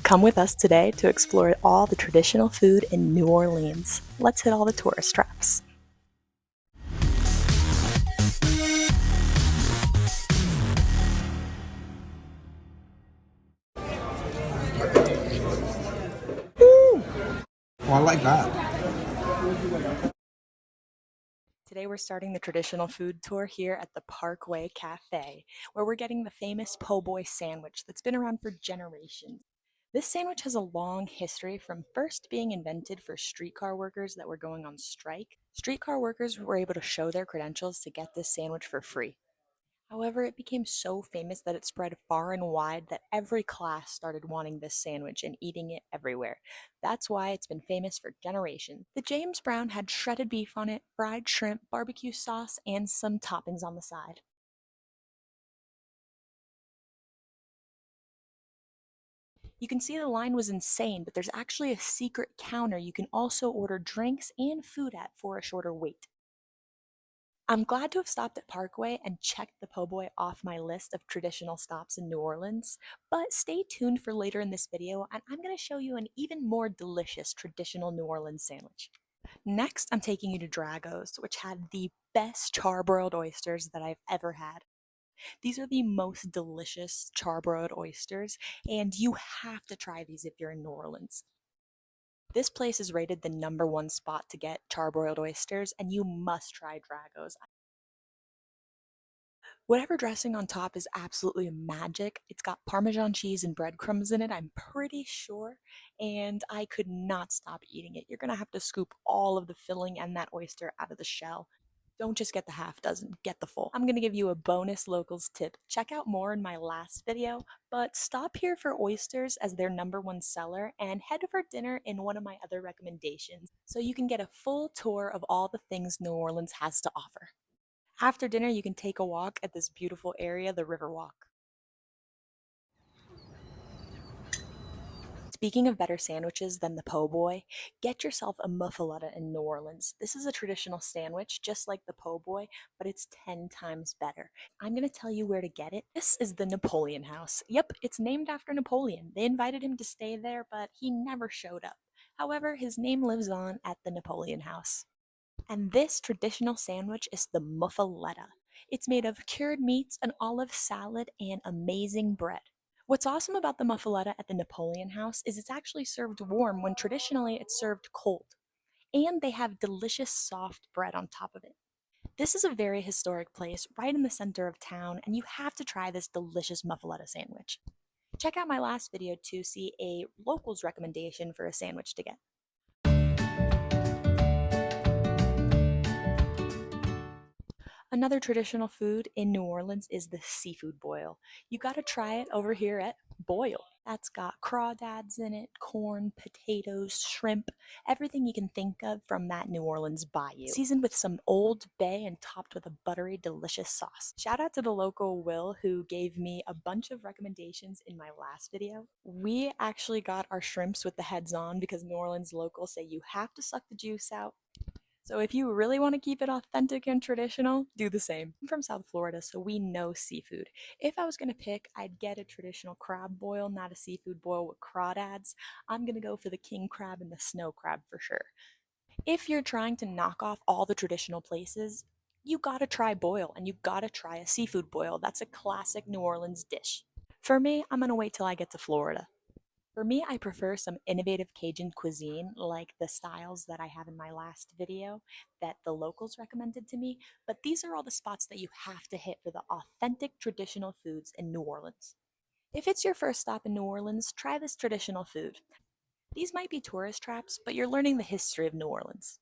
Come with us today to explore all the traditional food in New Orleans. Let's hit all the tourist traps. Oh, I like that. Today we're starting the traditional food tour here at the Parkway Cafe, where we're getting the famous po' boy sandwich that's been around for generations. This sandwich has a long history from first being invented for streetcar workers that were going on strike. Streetcar workers were able to show their credentials to get this sandwich for free. However, it became so famous that it spread far and wide that every class started wanting this sandwich and eating it everywhere. That's why it's been famous for generations. The James Brown had shredded beef on it, fried shrimp, barbecue sauce, and some toppings on the side. You can see the line was insane, but there's actually a secret counter you can also order drinks and food at for a shorter wait. I'm glad to have stopped at Parkway and checked the po' boy off my list of traditional stops in New Orleans, but stay tuned for later in this video and I'm going to show you an even more delicious traditional New Orleans sandwich. Next, I'm taking you to Drago's, which had the best charbroiled oysters that I've ever had. These are the most delicious charbroiled oysters, and you have to try these if you're in New Orleans. This place is rated the #1 spot to get charbroiled oysters, and you must try Drago's. Whatever dressing on top is absolutely magic. It's got Parmesan cheese and breadcrumbs in it, I'm pretty sure, and I could not stop eating it. You're gonna have to scoop all of the filling and that oyster out of the shell. Don't just get the half dozen, get the full. I'm gonna give you a bonus locals tip. Check out more in my last video, but stop here for oysters as their #1 seller and head for dinner in one of my other recommendations so you can get a full tour of all the things New Orleans has to offer. After dinner, you can take a walk at this beautiful area, the Riverwalk. Speaking of better sandwiches than the po' boy, get yourself a muffaletta in New Orleans. This is a traditional sandwich, just like the po' boy, but it's 10 times better. I'm going to tell you where to get it. This is the Napoleon House. Yep, it's named after Napoleon. They invited him to stay there, but he never showed up. However, his name lives on at the Napoleon House. And this traditional sandwich is the muffaletta. It's made of cured meats, an olive salad, and amazing bread. What's awesome about the muffaletta at the Napoleon House is it's actually served warm when traditionally it's served cold. And they have delicious soft bread on top of it. This is a very historic place right in the center of town, and you have to try this delicious muffaletta sandwich. Check out my last video to see a local's recommendation for a sandwich to get. Another traditional food in New Orleans is the seafood boil. You gotta try it over here at Boil. That's got crawdads in it, corn, potatoes, shrimp, everything you can think of from that New Orleans bayou. Seasoned with some Old Bay and topped with a buttery, delicious sauce. Shout out to the local Will who gave me a bunch of recommendations in my last video. We actually got our shrimps with the heads on because New Orleans locals say you have to suck the juice out. So if you really want to keep it authentic and traditional, do the same. I'm from South Florida, so we know seafood. If I was going to pick, I'd get a traditional crab boil, not a seafood boil with crawdads. I'm going to go for the king crab and the snow crab for sure. If you're trying to knock off all the traditional places, you gotta try boil and you gotta try a seafood boil. That's a classic New Orleans dish. For me, I'm gonna wait till I get to Florida. For me, I prefer some innovative Cajun cuisine, like the styles that I have in my last video that the locals recommended to me, but these are all the spots that you have to hit for the authentic traditional foods in New Orleans. If it's your first stop in New Orleans, try this traditional food. These might be tourist traps, but you're learning the history of New Orleans.